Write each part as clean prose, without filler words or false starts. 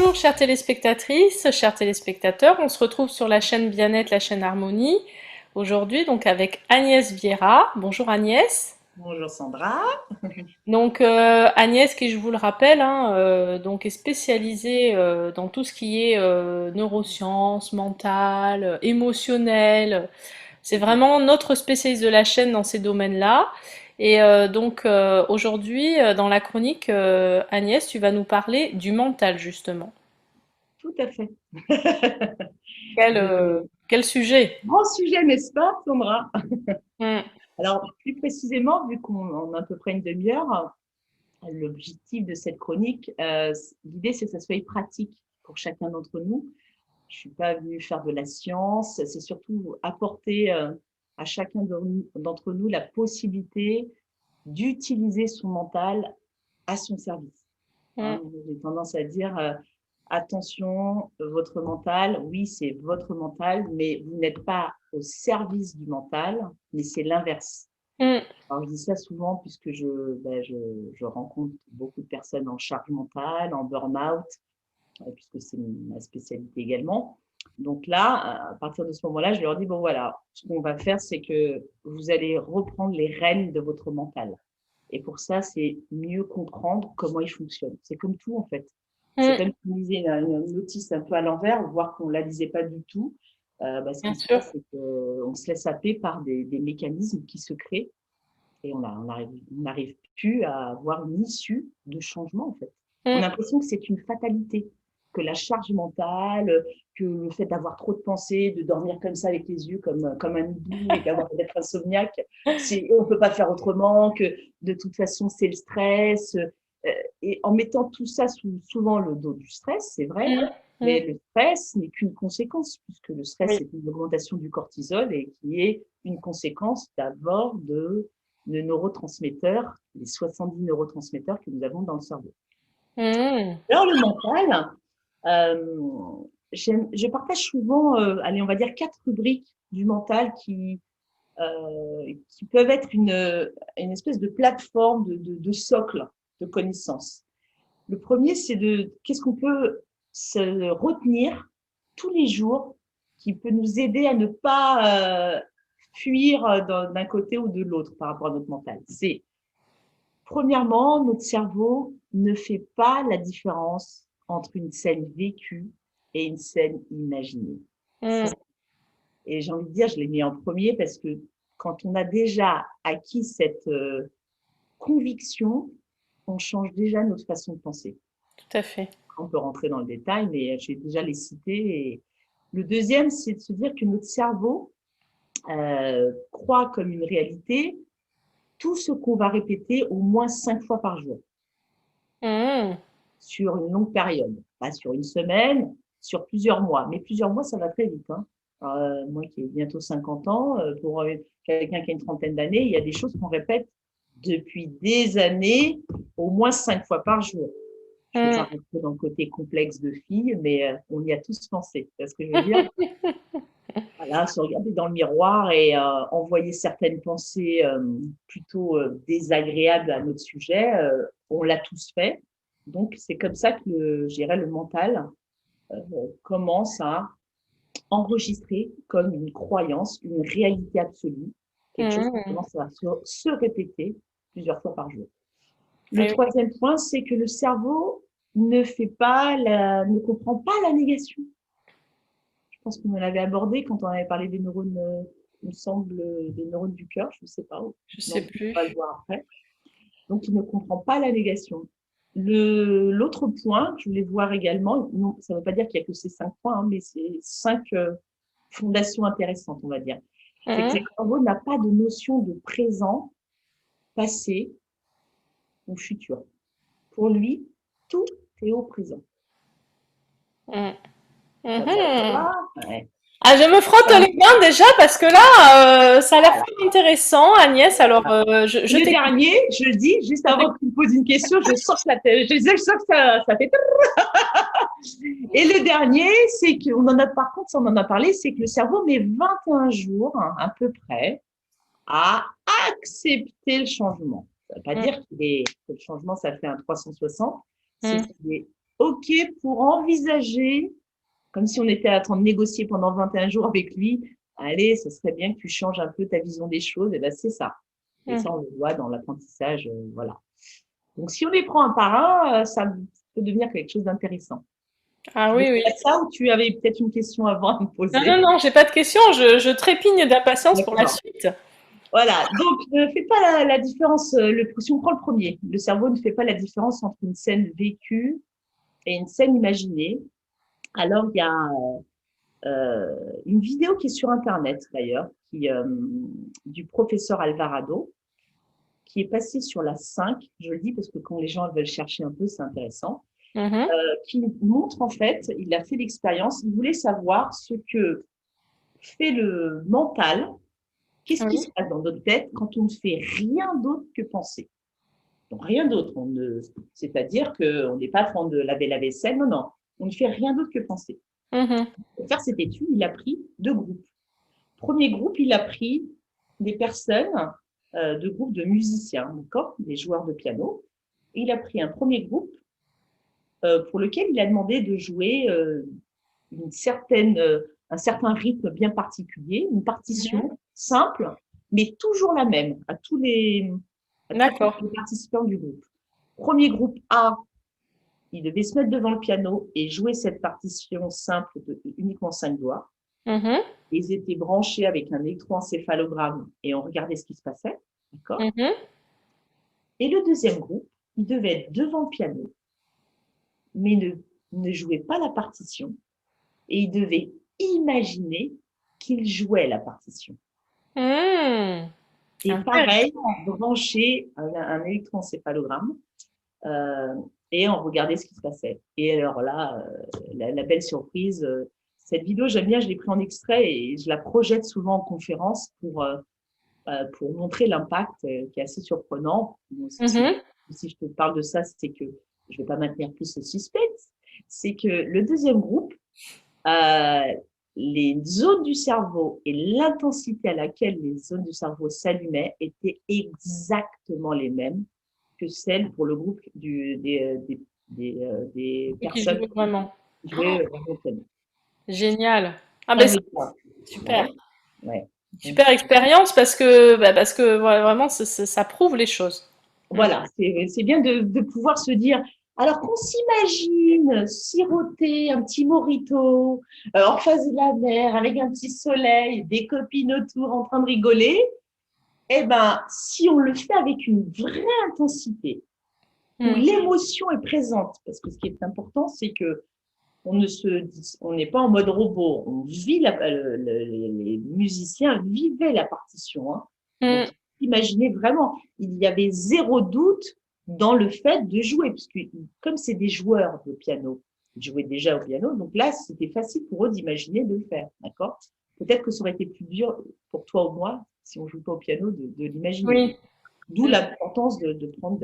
Bonjour chères téléspectatrices, chers téléspectateurs, on se retrouve sur la chaîne Bien-être, la chaîne Harmonie, aujourd'hui donc avec Agnès Vieira. Bonjour Agnès. Bonjour Sandra. Donc Agnès, qui je vous le rappelle, hein, donc est spécialisée dans tout ce qui est neurosciences, mental, émotionnel. C'est vraiment notre spécialiste de la chaîne dans ces domaines-là. Et donc aujourd'hui, dans la chronique, Agnès, tu vas nous parler du mental justement. Tout à fait. Quel sujet? Grand sujet, n'est-ce pas, Sandra? Hmm. Alors, plus précisément, vu qu'on a à peu près une demi-heure, l'objectif de cette chronique, l'idée, c'est que ça soit pratique pour chacun d'entre nous. Je suis pas venue faire de la science, c'est surtout apporter à chacun d'entre nous la possibilité d'utiliser son mental à son service. Hmm. Hein. J'ai tendance à dire attention, votre mental, oui, c'est votre mental, mais vous n'êtes pas au service du mental, mais c'est l'inverse. Hmm. Alors, je dis ça souvent puisque je rencontre beaucoup de personnes en charge mentale, en burn-out, puisque c'est ma spécialité également. Donc là, à partir de ce moment-là, je leur dis, bon voilà, ce qu'on va faire, c'est que vous allez reprendre les rênes de votre mental. Et pour ça, c'est mieux comprendre comment il fonctionne. C'est comme tout, en fait. C'est Hmm. comme si on lisait une notice un peu à l'envers, voire qu'on ne la lisait pas du tout. Ce Bien qui se sûr. passe, c'est qu'on se laisse happer par des mécanismes qui se créent et on n'arrive plus à avoir une issue de changement, en fait. On Hmm. a l'impression que c'est une fatalité, que la charge mentale, que le fait d'avoir trop de pensées, de dormir comme ça avec les yeux comme un hibou et d'être insomniaque, on ne peut pas faire autrement, que de toute façon c'est le stress. Et en mettant tout ça sous souvent le dos du stress, c'est vrai, Hmm. Hmm. mais le stress n'est qu'une conséquence, puisque le stress Oui. c'est une augmentation du cortisol et qui est une conséquence d'abord de neurotransmetteurs, les 70 neurotransmetteurs que nous avons dans le cerveau. Hmm. Alors, le mental, euh, je partage souvent, allez, on va dire 4 rubriques du mental qui peuvent être une espèce de plateforme, de socle de connaissances. Le premier, c'est de qu'est-ce qu'on peut se retenir tous les jours qui peut nous aider à ne pas fuir d'un côté ou de l'autre par rapport à notre mental. C'est premièrement, notre cerveau ne fait pas la différence entre une scène vécue et une scène imaginée. Hmm. Et j'ai envie de dire, je l'ai mis en premier parce que quand on a déjà acquis cette conviction, on change déjà notre façon de penser. Tout à fait. On peut rentrer dans le détail, mais je vais déjà les citer. Et le deuxième, c'est de se dire que notre cerveau croit comme une réalité tout ce qu'on va répéter au moins 5 fois par jour, Hmm. sur une longue période, pas sur une semaine, sur plusieurs mois. Mais plusieurs mois, ça va très vite. Hein. Moi qui ai bientôt 50 ans, pour quelqu'un qui a une trentaine d'années, il y a des choses qu'on répète depuis des années, au moins 5 fois par jour. Je ne vais pas Hmm. rentrer dans le côté complexe de filles, mais on y a tous pensé. C'est ce que je veux dire. Voilà, se regarder dans le miroir et envoyer certaines pensées plutôt désagréables à notre sujet, on l'a tous fait. Donc, c'est comme ça que le mental commence à enregistrer comme une croyance, une réalité absolue, quelque chose qui Hmm. commence à se répéter plusieurs fois par jour. Le Oui, oui. troisième point, c'est que le cerveau ne comprend pas la négation. Je pense qu'on l'avait abordé quand on avait parlé des neurones, il me semble, des neurones du cœur, je ne sais pas. Je sais Non, on va le plus. voir après. Donc, il ne comprend pas la négation. L'autre point que je voulais voir également, non, ça ne veut pas dire qu'il n'y a que ces 5 points, hein, mais c'est 5 fondations intéressantes, on va dire. C'est que Hmm. le cerveau n'a pas de notion de présent, passé ou futur. Pour lui, tout est au présent. Hmm. Ça Mhm. va ouais. Ah, je me frotte les mains déjà parce que là, ça a l'air fort intéressant, Agnès. Alors, je Le t'écoute. dernier, je le dis, juste avant que tu me poses une question, je sens que je sens que ça fait. Et le dernier, c'est qu'on en a, par contre, on en a parlé, c'est que le cerveau met 21 jours, hein, à peu près, à accepter le changement. Ça ne veut pas Hmm. dire que le changement, ça fait un 360, c'est Hmm. qu'il est OK pour envisager, comme si on était en train de négocier pendant 21 jours avec lui, allez, ce serait bien que tu changes un peu ta vision des choses. Et ben, c'est ça. Et Mm. ça, on le voit dans l'apprentissage, voilà. Donc, si on les prend un par un, ça peut devenir quelque chose d'intéressant. Ah Tu veux oui, oui. faire ça ou tu avais peut-être une question avant à me Non, non, poser? non, j'ai pas de questions, je trépigne d'impatience pour la D'accord. suite. Voilà. Donc, ne fais pas la différence. Si on prend le premier, le cerveau ne fait pas la différence entre une scène vécue et une scène imaginée. Alors, il y a une vidéo qui est sur Internet d'ailleurs, du professeur Alvarado, qui est passée sur la 5. Je le dis parce que quand les gens veulent chercher un peu, c'est intéressant. Mhm. Qui montre en fait, il a fait l'expérience, il voulait savoir ce que fait le mental, qu'est-ce qui Oui. se passe dans notre tête quand on ne fait rien d'autre que penser. Donc rien d'autre, c'est-à-dire qu'on n'est pas en train de laver la vaisselle, non, non, on ne fait rien d'autre que penser. Mhm. Pour faire cette étude, il a pris 2 groupes. Premier groupe, il a pris des personnes, de groupes de musiciens, d'accord, des joueurs de piano. Et il a pris un premier groupe pour lequel il a demandé de jouer un certain rythme bien particulier, une Mhm. partition simple, mais toujours la même à tous D'accord. les participants du groupe. Premier groupe A, il devait se mettre devant le piano et jouer cette partition simple de uniquement 5 doigts. Mhm. Ils étaient branchés avec un électroencéphalogramme et on regardait ce qui se passait. D'accord. Mhm. Et le deuxième groupe, il devait être devant le piano, mais ne jouait pas la partition et il devait imaginer qu'il jouait la partition. Hmm. Et pareil, Intéressant. brancher un électroencéphalogramme euh, et on regardait ce qui se passait. Et alors là, la belle surprise, cette vidéo, j'aime bien, je l'ai pris en extrait et je la projette souvent en conférence pour montrer l'impact qui est assez surprenant. Mhm. Si je te parle de ça, c'est que je ne vais pas maintenir plus le suspense. C'est que le deuxième groupe, euh, les zones du cerveau et l'intensité à laquelle les zones du cerveau s'allumaient étaient exactement les mêmes que celles pour le groupe des Et qui personnes joue vraiment. qui jouaient vraiment piano. Génial. Ah Ça ben veut c'est dire, super. ouais, ouais. Donc, Super expérience parce que vraiment ça prouve les choses. Mm. voilà, c'est bien de pouvoir se dire, alors qu'on s'imagine siroter un petit mojito en face de la mer avec un petit soleil, des copines autour en train de rigoler, eh ben, si on le fait avec une vraie intensité, où Mm. l'émotion est présente, parce que ce qui est important, c'est que on n'est pas en mode robot, on vit les musiciens vivaient la partition, hein. Donc, Mm. imaginez vraiment, il y avait zéro doute dans le fait de jouer, puisque comme c'est des joueurs de piano, ils jouaient déjà au piano, donc là, c'était facile pour eux d'imaginer de le faire, d'accord? Peut-être que ça aurait été plus dur pour toi ou moi, si on joue pas au piano, de l'imaginer. Oui. D'où l'importance de prendre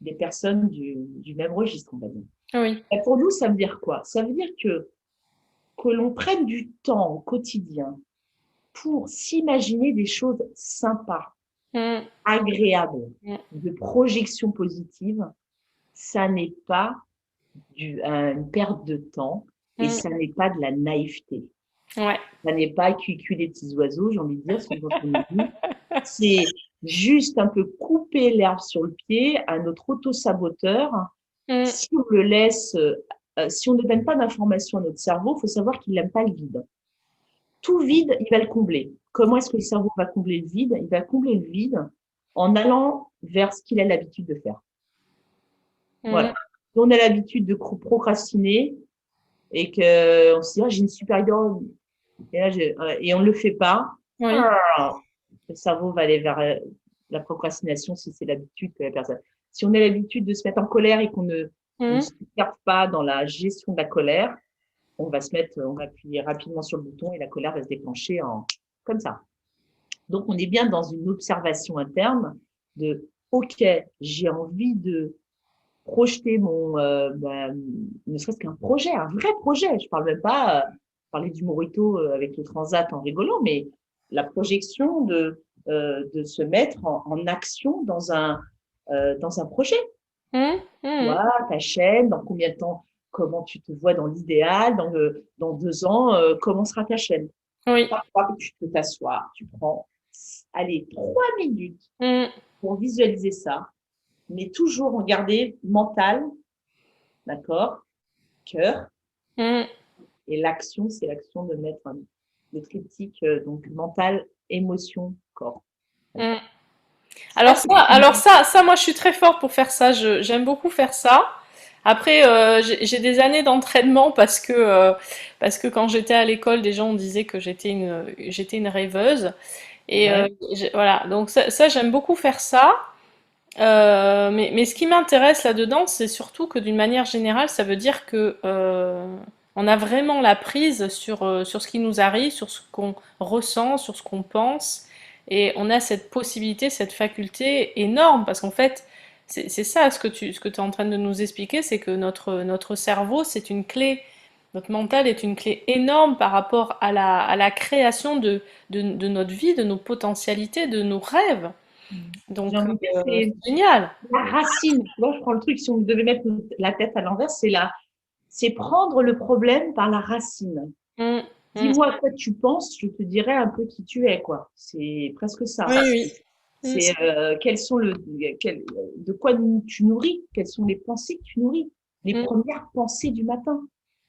des personnes du même registre, on va dire. Oui. Et pour nous, ça veut dire quoi? Ça veut dire que l'on prenne du temps au quotidien pour s'imaginer des choses sympas, Mm. agréables, Mm. de projection positive, ça n'est pas une perte de temps et Mm. ça n'est pas de la naïveté. Ouais. Ça n'est pas cuicui des petits oiseaux, j'ai envie de dire, ce dont on nous dit. C'est juste un peu couper l'herbe sur le pied à notre auto-saboteur. Mm. Si on le laisse, si on ne donne pas d'informations à notre cerveau, il faut savoir qu'il n'aime pas le vide. Tout vide, il va le combler. Comment est-ce que le cerveau va combler le vide? Il va combler le vide en allant vers ce qu'il a l'habitude de faire. Mm. Voilà. Si on a l'habitude de procrastiner et qu'on se dit, ah, j'ai une super idée, et on ne le fait pas, Oui. ah, le cerveau va aller vers la procrastination si c'est l'habitude que la personne. Si on a l'habitude de se mettre en colère et on ne Mm. se perd pas dans la gestion de la colère, on va appuyer rapidement sur le bouton et la colère va se déclencher comme ça. Donc, on est bien dans une observation interne de, OK, j'ai envie de projeter ne serait-ce qu'un projet, un vrai projet. Je parle même pas parler du Morito avec le transat en rigolant, mais la projection de se mettre en action dans un projet. Mmh, mmh. Toi, ta chaîne, dans combien de temps, comment tu te vois dans l'idéal, dans 2 ans, comment sera ta chaîne. Oui. Chaque fois que tu peux t'asseoir, tu prends, allez, 3 minutes Mmh, pour visualiser ça, mais toujours en garder mental, d'accord, cœur, mmh, et l'action, c'est l'action de mettre le triptyque, donc mental, émotion, corps. mmh. Ça, c'est Alors ça, moi, je suis très forte pour faire ça. J'aime beaucoup faire ça. Après, j'ai des années d'entraînement parce que quand j'étais à l'école, des gens disaient que j'étais une rêveuse. Et ouais. voilà, donc ça j'aime beaucoup faire ça. Mais ce qui m'intéresse là-dedans, c'est surtout que d'une manière générale, ça veut dire que on a vraiment la prise sur ce qui nous arrive, sur ce qu'on ressent, sur ce qu'on pense, et on a cette possibilité, cette faculté énorme, parce qu'en fait, c'est ça ce que tu es en train de nous expliquer, c'est que notre cerveau, c'est une clé, notre mental est une clé énorme par rapport à la création de notre vie, de nos potentialités, de nos rêves. J'ai Donc, envie de dire, c'est c'est génial. la racine. Tu vois, je prends le truc, si on devait mettre la tête à l'envers, c'est prendre le problème par la racine. Mm, mm. Dis-moi à quoi tu penses, je te dirai un peu qui tu es, quoi. C'est presque ça. Oui, oui. Mm, C'est quels sont de quoi tu nourris, quelles sont les pensées que tu nourris, les mm, premières pensées du matin,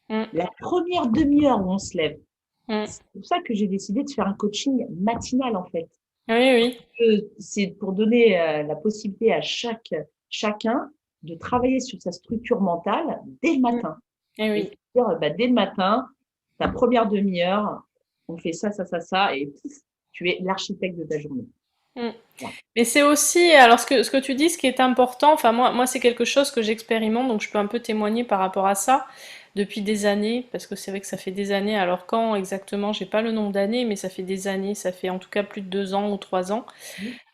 mm, la première demi-heure où on se lève. mm. C'est pour ça que j'ai décidé de faire un coaching matinal, en fait. Oui, oui. C'est pour donner la possibilité à chacun de travailler sur sa structure mentale dès le Mm. matin. Eh Et oui. se dire, bah, dès le matin, ta première demi-heure, on fait ça, ça, ça, et pouf, tu es l'architecte de ta journée. Mm. Voilà. Mais c'est aussi, alors ce que tu dis, ce qui est important, enfin moi c'est quelque chose que j'expérimente, donc je peux un peu témoigner par rapport à ça depuis des années, parce que c'est vrai que ça fait des années, alors quand exactement, j'ai pas le nombre d'années, mais ça fait des années, ça fait en tout cas plus de 2 ans ou 3 ans,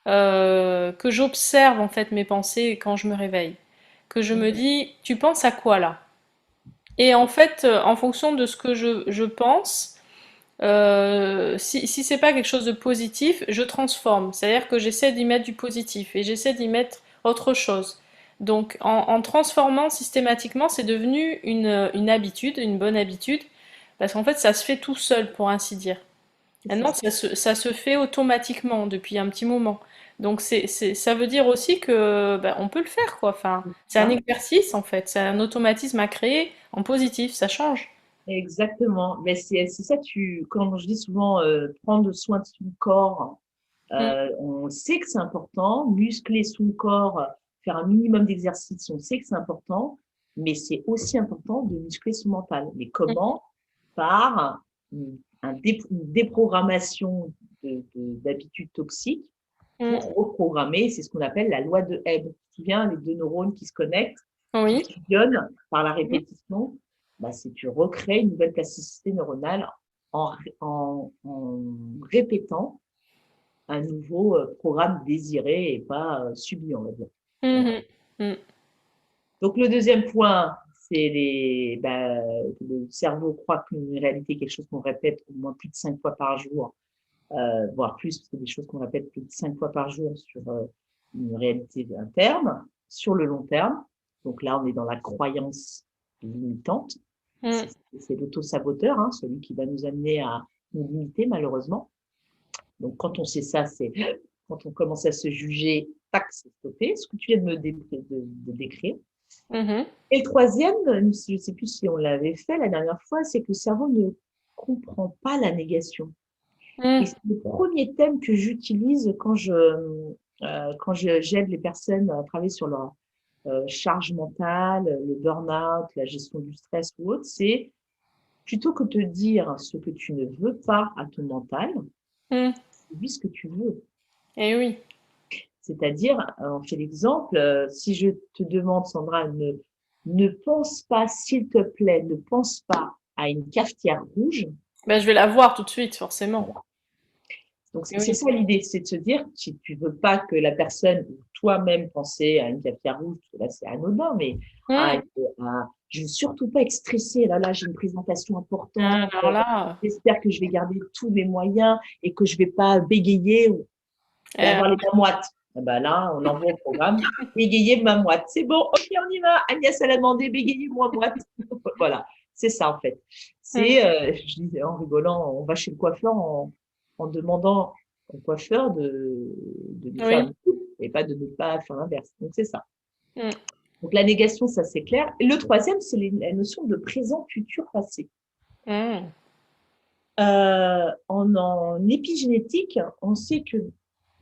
que j'observe en fait mes pensées quand je me réveille. Que je me dis, tu penses à quoi là? Et en fait, en fonction de ce que je pense, si c'est pas quelque chose de positif, je transforme. C'est-à-dire que j'essaie d'y mettre du positif et j'essaie d'y mettre autre chose. Donc en transformant systématiquement, c'est devenu une habitude, une bonne habitude, parce qu'en fait ça se fait tout seul, pour ainsi dire. C'est Maintenant, ça. ça se fait automatiquement depuis un petit moment. Donc ça veut dire aussi que ben, on peut le faire, quoi. Enfin, c'est un Ça. exercice en fait, c'est un automatisme à créer en positif, ça change. Exactement. Mais c'est ça, quand je dis souvent prendre soin de son corps, Mm, on sait que c'est important, muscler son corps, faire un minimum d'exercice, on sait que c'est important, mais c'est aussi important de muscler son mental. Mais mm, comment? Par une déprogrammation d'habitudes toxiques mm. pour reprogrammer, c'est ce qu'on appelle la loi de Hebb. Tu te souviens, les deux neurones qui se connectent, qui Oui. fusionnent par la Mm, répétition, bah, c'est tu recrées une nouvelle plasticité neuronale en répétant un nouveau programme désiré et pas subi, on va dire. Voilà. mhm, mm. Donc le deuxième point, c'est le cerveau croit qu'une réalité est quelque chose qu'on répète au moins plus de 5 fois par jour, voire plus, parce que des choses qu'on répète plus de 5 fois par jour sur une réalité interne, sur le long terme. Donc là, on est dans la croyance limitante. Mm. C'est l'auto-saboteur, hein, celui qui va nous amener à nous limiter, malheureusement. Donc quand on sait ça, c'est quand on commence à se juger, tac, c'est stoppé, ce que tu viens de décrire. Mhm. Et le troisième, je ne sais plus si on l'avait fait la dernière fois, c'est que le cerveau ne comprend pas la négation. Et Mm. c'est le premier thème que j'utilise j'aide les personnes à travailler sur leur charge mentale, le burn-out, la gestion du stress ou autre, c'est plutôt que de dire ce que tu ne veux pas à ton mental, Mm. dis ce que tu veux. Eh oui. C'est-à-dire, on fait l'exemple, si je te demande, Sandra, ne pense pas, s'il te plaît, ne pense pas à une cafetière rouge. Ben, je vais la voir tout de suite, forcément. Donc, Eh c'est oui. ça l'idée, c'est de se dire, si tu veux pas que la personne ou toi-même penser à une cafetière rouge, parce que là, c'est anodin, mais Mm. je veux surtout pas être stressée. Là, j'ai une présentation importante. Alors là, J'espère que je vais garder tous mes moyens et que je vais pas bégayer ou euh, avoir les mains moites. Ah bah là, on envoie au programme bégayer ma moite. C'est bon, ok, on y va. Agnès, elle a demandé bégayer moi moite. Voilà, c'est ça en fait. Mm. C'est, je disais en rigolant, on va chez le coiffeur en demandant au coiffeur de nous faire Oui. une coupe et pas de ne pas faire l'inverse. Donc c'est ça. Mm. Donc la négation, ça c'est clair. Et le troisième, c'est la notion de présent, futur, passé. Mm. En épigénétique, on sait que,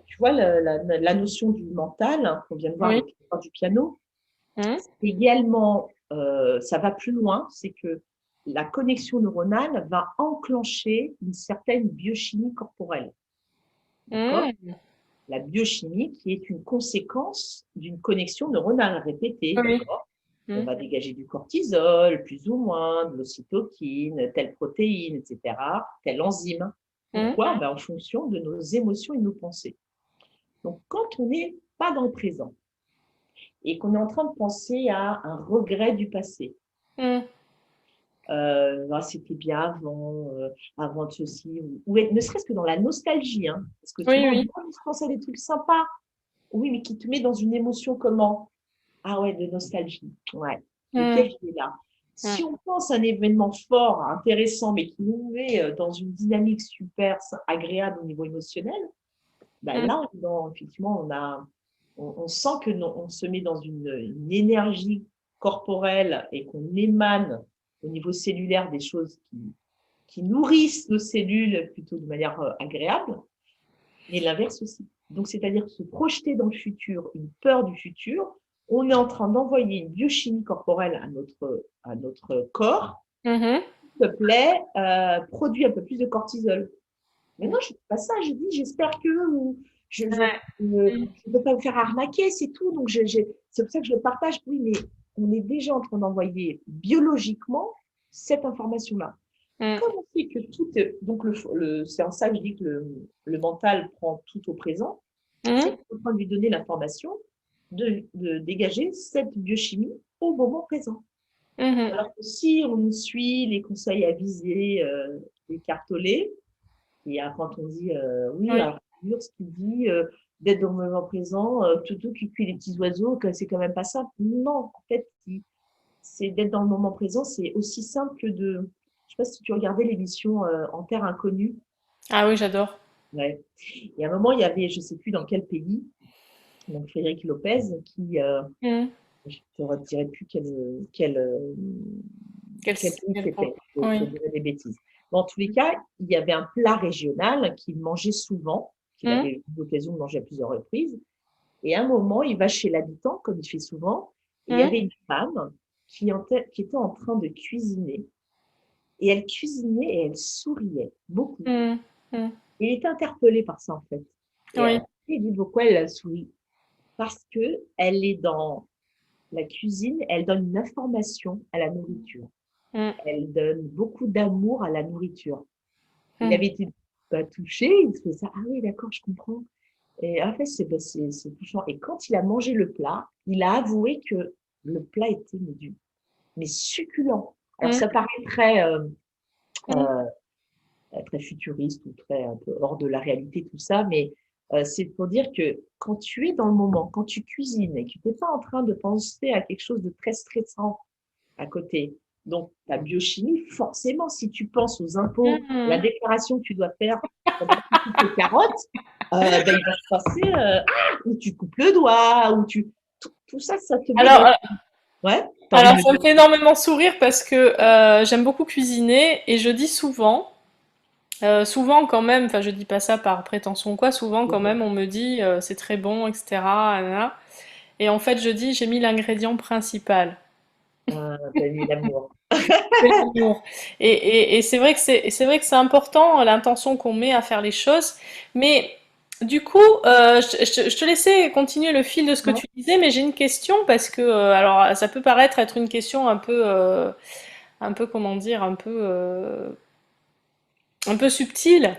tu vois, la notion du mental, hein, qu'on vient de voir Oui. avec l'histoire du piano, Mm. c'est également, ça va plus loin, c'est que la connexion neuronale va enclencher une certaine biochimie corporelle. D'accord? Mm. La biochimie qui est une conséquence d'une connexion neuronale répétée. Oui. D'accord? On Mm. va dégager du cortisol, plus ou moins, de l'ocytokine, telle protéine, etc., telle enzyme. Mm. Pourquoi? Ben, en fonction de nos émotions et de nos pensées. Donc, quand on n'est pas dans le présent et qu'on est en train de penser à un regret du passé, Mm. ah, c'était bien avant de ceci, ou ne serait-ce que dans la nostalgie, hein, parce que Oui, souvent on oui. dit, oh, je pense à des trucs sympas, oui, mais qui te met dans une émotion comment? Ah ouais, de nostalgie, ouais, le Mm. piège il est là. Mm. Si on pense à un événement fort, intéressant, mais qui nous met dans une dynamique super agréable au niveau émotionnel, ben Mm. là, effectivement, on sent que on se met dans une énergie corporelle et qu'on émane au niveau cellulaire des choses qui nourrissent nos cellules plutôt de manière agréable, et l'inverse aussi. Donc, c'est-à-dire se projeter dans le futur, une peur du futur, on est en train d'envoyer une biochimie corporelle à notre corps, Mhm. s'il te plaît, produit un peu plus de cortisol. Mais non, je ne fais pas ça. Je dis, j'espère que, ou je ne Ouais. Mm. veux pas me faire arnaquer, c'est tout. Donc, c'est pour ça que je le partage. Oui, mais on est déjà en train d'envoyer biologiquement cette information-là. Mm. Comme on sait que tout est, donc c'est en ça que je dis que le mental prend tout au présent, c'est Mm. qu'on est en train de lui donner l'information de dégager cette biochimie au moment présent. Mhm. Alors que si on suit les conseils avisés, les cartolés, et quand on dit, oui, Oui. alors, ce qu'il dit, d'être dans le moment présent, tout qui cuit les petits oiseaux, que c'est quand même pas simple. Non, en fait, c'est d'être dans le moment présent, c'est aussi simple que de. Je sais pas si tu regardais l'émission En Terre Inconnue. Ah oui, j'adore. Ouais. Et à un moment, il y avait, je sais plus dans quel pays, donc Frédéric Lopez, qui, Mm. je ne te dirai plus quel, quel pays Quel c'était, je te Oui. dirais des bêtises. Bon, en tous les cas, il y avait un plat régional qu'il mangeait souvent, qu'il Mm. avait eu l'occasion de manger à plusieurs reprises. Et à un moment, il va chez l'habitant, comme il fait souvent, et il y Mm. avait une femme qui était en train de cuisiner. Et elle cuisinait et elle souriait beaucoup. Mm. Mm. Et il était interpellé par ça, en fait. Et Oui. il dit pourquoi elle a souri? Parce que elle est dans la cuisine, elle donne une information à la nourriture. Mm. Elle donne beaucoup d'amour à la nourriture. Il Mm. avait été pas touché, il se fait ça, ah oui, d'accord, je comprends. Et en fait, c'est touchant. Et quand il a mangé le plat, il a avoué que le plat était mais succulent. Alors, Mm. ça paraît très, Mm. euh, très futuriste ou très un peu hors de la réalité, tout ça, mais c'est pour dire que quand tu es dans le moment, quand tu cuisines et que tu n'es pas en train de penser à quelque chose de très stressant à côté, donc ta biochimie, forcément, si tu penses aux impôts, la Mm. déclaration que tu dois faire pour couper tes carottes, ben, il va se passer, ou tu coupes le doigt, tout ça, ça te met dans. Alors, Ouais, t'as envie de alors, me ça dire. me fait énormément sourire parce que j'aime beaucoup cuisiner et je dis souvent, souvent quand même, enfin je dis pas ça par prétention ou quoi, souvent quand même on me dit c'est très bon, etc. Nanana. Et en fait je dis j'ai mis l'ingrédient principal. T'as mis l'amour. C'est l'amour. Et c'est vrai que c'est important l'intention qu'on met à faire les choses. Mais du coup, je te laissais continuer le fil de ce que Ouais. tu disais, mais j'ai une question parce que alors ça peut paraître être une question un peu comment dire, un peu subtile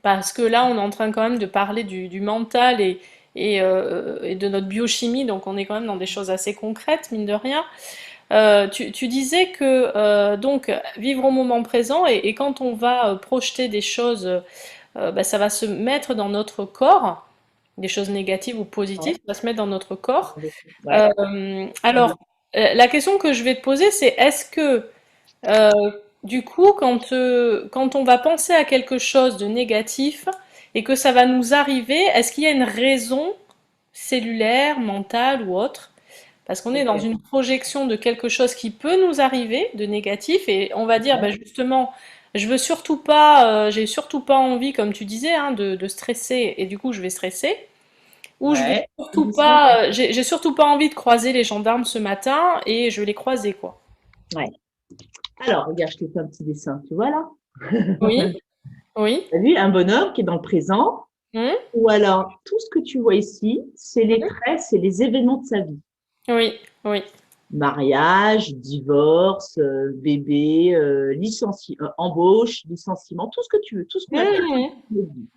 parce que là on est en train quand même de parler du mental et de notre biochimie, donc on est quand même dans des choses assez concrètes mine de rien. Tu disais que donc vivre au moment présent et quand on va projeter des choses, bah, ça va se mettre dans notre corps. des choses négatives ou positives, Ouais. ça va se mettre dans notre corps. Ouais. Alors, la question que je vais te poser, c'est est-ce que, euh, du coup, quand on va penser à quelque chose de négatif et que ça va nous arriver, est-ce qu'il y a une raison cellulaire, mentale ou autre? Parce qu'on est dans Ok. une projection de quelque chose qui peut nous arriver, de négatif, et on va dire, Ouais. bah, justement, je veux surtout pas, j'ai surtout pas envie, comme tu disais, hein, de stresser, et du coup, je vais stresser. Ou je veux Ouais. surtout pas, j'ai surtout pas envie de croiser les gendarmes ce matin, et je vais les croiser, quoi. Ouais. Alors, regarde, je t'ai fait un petit dessin, tu vois là? Oui, oui, T'as vu un bonhomme qui est dans le présent? hum, Ou alors, tout ce que tu vois ici, c'est les hum, traits, c'est les événements de sa vie. oui, oui. Mariage, divorce, bébé, embauche, licenciement, tout ce que tu veux, tout ce qu'on appelle Hum, le vie.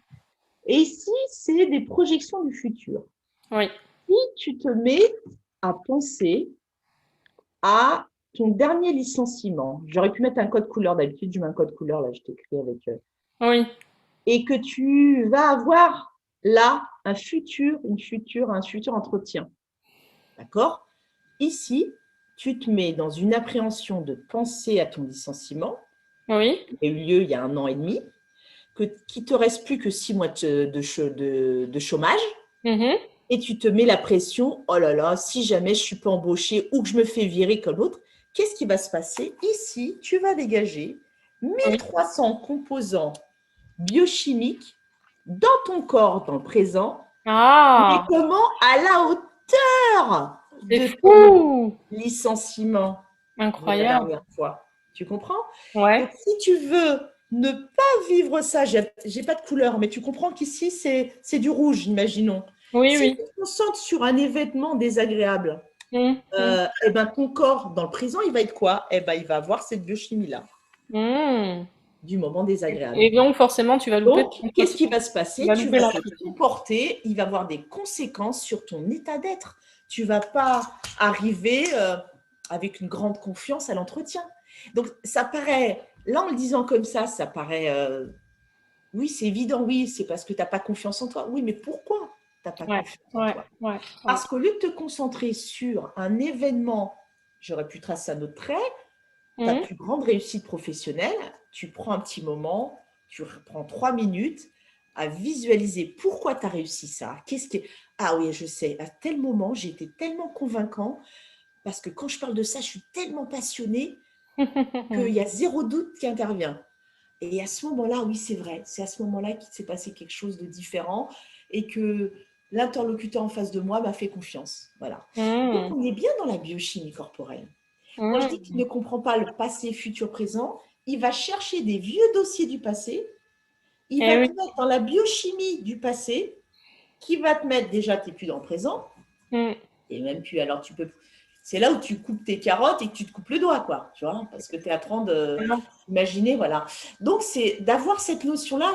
Et ici, c'est des projections du futur. oui, Si tu te mets à penser à ton dernier licenciement, j'aurais pu mettre un code couleur, d'habitude je mets un code couleur, là je t'écris avec, oui, et que tu vas avoir là un futur entretien. D'accord? Ici, tu te mets dans une appréhension de penser à ton licenciement, oui, qui a eu lieu il y a 1 an et demi, qu'il ne te reste plus que 6 mois de chômage, mhm, et tu te mets la pression, oh là là, si jamais je ne suis pas embauchée ou que je me fais virer comme l'autre, qu'est-ce qui va se passer? Ici, tu vas dégager oui. 1300 composants biochimiques dans ton corps, dans le présent, mais Ah, comment? À la hauteur c'est de ton fou! licenciement de la Incroyable. dernière fois. Tu comprends? Ouais. Donc, si tu veux ne pas vivre ça, j'ai pas de couleur, mais tu comprends qu'ici, c'est du rouge, imaginons. Oui, Si tu oui. te concentres sur un événement désagréable, Hum, hum, eh ben, ton corps, dans le présent, il va être quoi? Eh ben, il va avoir cette biochimie-là, hum. du moment désagréable. Et donc, forcément, tu vas louper Donc, ton qu'est-ce qui entretien. va se Tu passer? vas Tu louper vas te l'entretien. comporter, il va avoir des conséquences sur ton état d'être. Tu ne vas pas arriver avec une grande confiance à l'entretien. Donc, ça paraît, là, en le disant comme ça paraît, oui, c'est évident, oui, c'est parce que tu n'as pas confiance en toi. Oui, mais pourquoi tu n'as pas Ouais, confiance en ouais, toi? ouais, ouais. Parce qu'au lieu de te concentrer sur un événement, j'aurais pu tracer un autre trait, ta Hum, plus grande réussite professionnelle, tu prends un petit moment, tu prends 3 minutes à visualiser pourquoi tu as réussi ça. Ah oui, je sais, à tel moment, j'ai été tellement convaincant parce que quand je parle de ça, je suis tellement passionnée qu'il y a zéro doute qui intervient. Et à ce moment-là, oui, c'est vrai, c'est à ce moment-là qu'il s'est passé quelque chose de différent et que l'interlocuteur en face de moi m'a fait confiance. Voilà. Donc, hum, on est bien dans la biochimie corporelle. Quand je dis qu'il hum. ne comprend pas le passé, futur, présent, il va chercher des vieux dossiers du passé, il Eh va te oui. mettre dans la biochimie du passé, qui va te mettre déjà, tu n'es plus dans le présent, Hum. et même plus, alors tu peux. C'est là où tu coupes tes carottes et que tu te coupes le doigt, quoi, tu vois, parce que tu es à train d'imaginer, voilà. Donc, c'est d'avoir cette notion-là,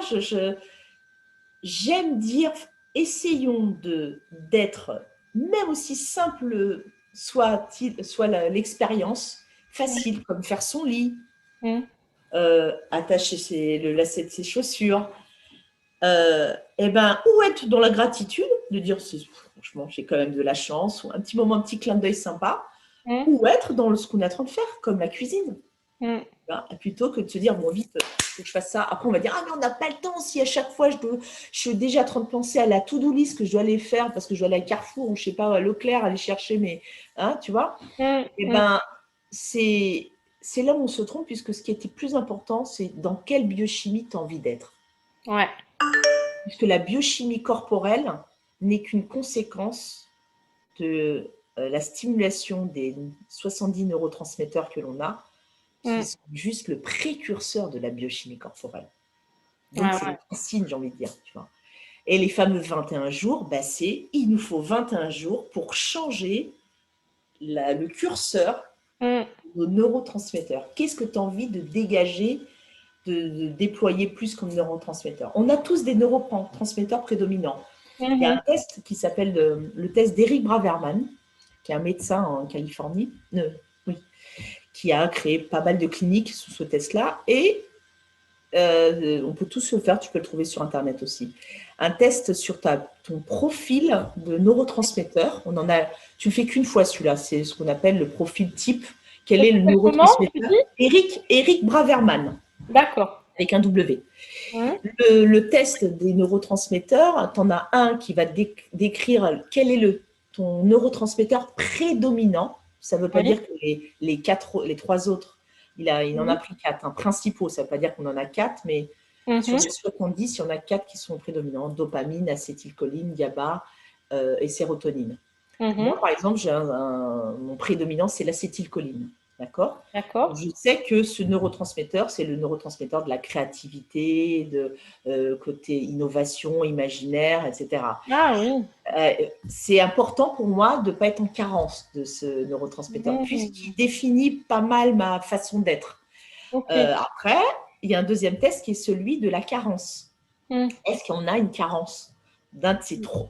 j'aime dire, essayons d'être, même aussi simple soit l'expérience, facile, comme faire son lit, Hum. attacher le lacet de ses chaussures, et ben, ou être dans la gratitude, de dire, franchement, j'ai quand même de la chance, ou un petit moment, un petit clin d'œil sympa, Hum. ou être dans ce qu'on est en train de faire, comme la cuisine. Hum. Plutôt que de se dire, bon, vite, il faut que je fasse ça. Après, on va dire, ah, mais on n'a pas le temps. Si à chaque fois, je suis déjà en train de penser à la to-do list que je dois aller faire parce que je dois aller à Carrefour ou je sais pas, à Leclerc, aller chercher mes. Hein, tu vois? Hum. Eh Hum. ben, c'est là où on se trompe, puisque ce qui était plus important, c'est dans quelle biochimie tu as envie d'être. Ouais. Puisque la biochimie corporelle n'est qu'une conséquence de la stimulation des 70 neurotransmetteurs que l'on a, qui Hum. sont juste le précurseur de la biochimie corporelle. Ouais, Donc, c'est ouais. les signes, j'ai envie de dire. Tu vois. Et les fameux 21 jours, bah, il nous faut 21 jours pour changer le curseur Hum. de nos neurotransmetteurs. Qu'est-ce que tu as envie de dégager, de déployer plus comme neurotransmetteurs? On a tous des neurotransmetteurs prédominants. Il y a Mhm. un test qui s'appelle le test d'Eric Braverman, qui est un médecin en Californie, oui, qui a créé pas mal de cliniques sous ce test-là. Et On peut tous le faire, tu peux le trouver sur Internet aussi. Un test sur ton profil de neurotransmetteur. Tu le fais qu'une fois celui-là, c'est ce qu'on appelle le profil type. Quel est le Comment tu neurotransmetteur? dis? Eric Braverman, D'accord. avec un W. Mmh. Le test des neurotransmetteurs, tu en as un qui va décrire quel est ton neurotransmetteur prédominant. Ça ne veut pas Oui. dire que les trois autres, il en a Mmh. pris 4, principaux. Ça ne veut pas dire qu'on en a 4, mais sur Mmh. les 70, il y en a 4 qui sont prédominants: dopamine, acétylcholine, GABA et sérotonine. Mmh. Moi, par exemple, mon prédominant, c'est l'acétylcholine. D'accord? D'accord. Je sais que ce neurotransmetteur, c'est le neurotransmetteur de la créativité, de côté innovation, imaginaire, etc. Ah oui. C'est important pour moi de ne pas être en carence de ce neurotransmetteur, Mmh. puisqu'il définit pas mal ma façon d'être. OK. Après, il y a un deuxième test qui est celui de la carence. Mmh. Est-ce qu'on a une carence d'un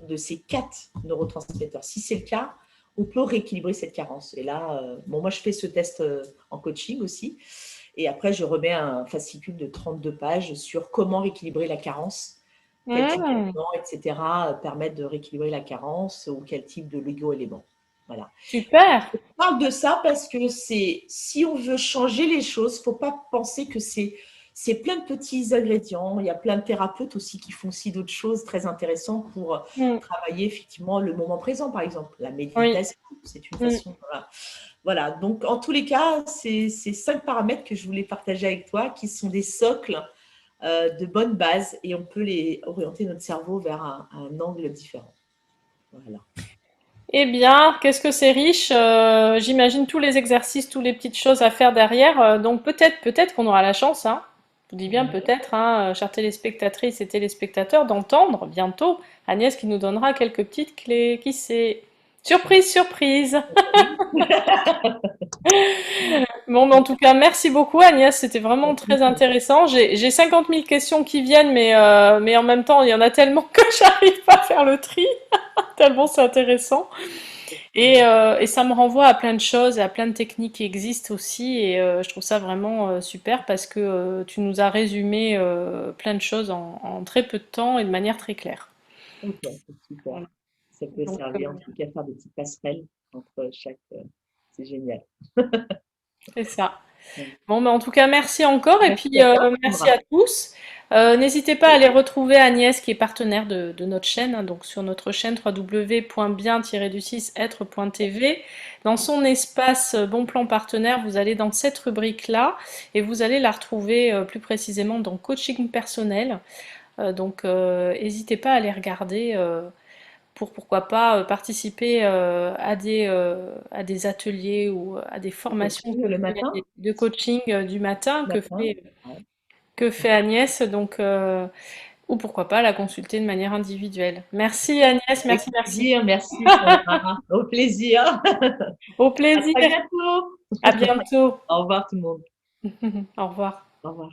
de ces 4 neurotransmetteurs? Si c'est le cas, on peut rééquilibrer cette carence. Et là, moi, je fais ce test en coaching aussi. Et après, je remets un fascicule de 32 pages sur comment rééquilibrer la carence, quel type Mmh. d'aliments, etc., permettent de rééquilibrer la carence ou quel type de Lego-éléments. Voilà. Super. Je parle de ça parce que si on veut changer les choses, il ne faut pas penser que c'est plein de petits ingrédients. Il y a plein de thérapeutes aussi qui font aussi d'autres choses très intéressantes pour Mmh. travailler effectivement le moment présent, par exemple. La Oui. méditation, c'est une Mmh. façon. Voilà. Donc, en tous les cas, c'est 5 paramètres que je voulais partager avec toi qui sont des socles de bonnes bases et on peut les orienter notre cerveau vers un angle différent. Voilà. Eh bien, qu'est-ce que c'est riche. J'imagine tous les exercices, toutes les petites choses à faire derrière. Donc peut-être qu'on aura la chance, hein. Je dis bien peut-être, hein, chères téléspectatrices et téléspectateurs, d'entendre bientôt Agnès qui nous donnera quelques petites clés. Qui sait? Surprise, surprise. Bon, mais en tout cas, merci beaucoup Agnès, c'était vraiment très intéressant. J'ai 50 000 questions qui viennent, mais en même temps, il y en a tellement que j'arrive pas à faire le tri, tellement c'est intéressant. Et ça me renvoie à plein de choses, à plein de techniques qui existent aussi, et je trouve ça vraiment super parce que tu nous as résumé plein de choses en très peu de temps et de manière très claire. Ok, c'est super. Voilà. Ça peut Donc, servir en tout cas à faire des petites passerelles entre chaque. C'est génial. c'est ça. Ouais. Bon, mais en tout cas, merci encore et Merci puis à toi, merci à Sandra. tous. N'hésitez pas à aller retrouver Agnès qui est partenaire de notre chaîne, hein, donc sur notre chaîne www.bien-du6être.tv. Dans son espace Bon Plan Partenaire, vous allez dans cette rubrique-là et vous allez la retrouver plus précisément dans Coaching personnel. Donc, n'hésitez pas à aller regarder pour pourquoi pas participer à des ateliers ou à des Le formations coaching le matin? de coaching du matin Matin. Ouais. que fait Agnès, donc, ou pourquoi pas la consulter de manière individuelle. Merci Agnès, Avec merci, merci. plaisir. Merci, Sandra. Au plaisir. Au À plaisir, très bientôt. à bientôt. Au revoir tout le monde. Au revoir. Au revoir.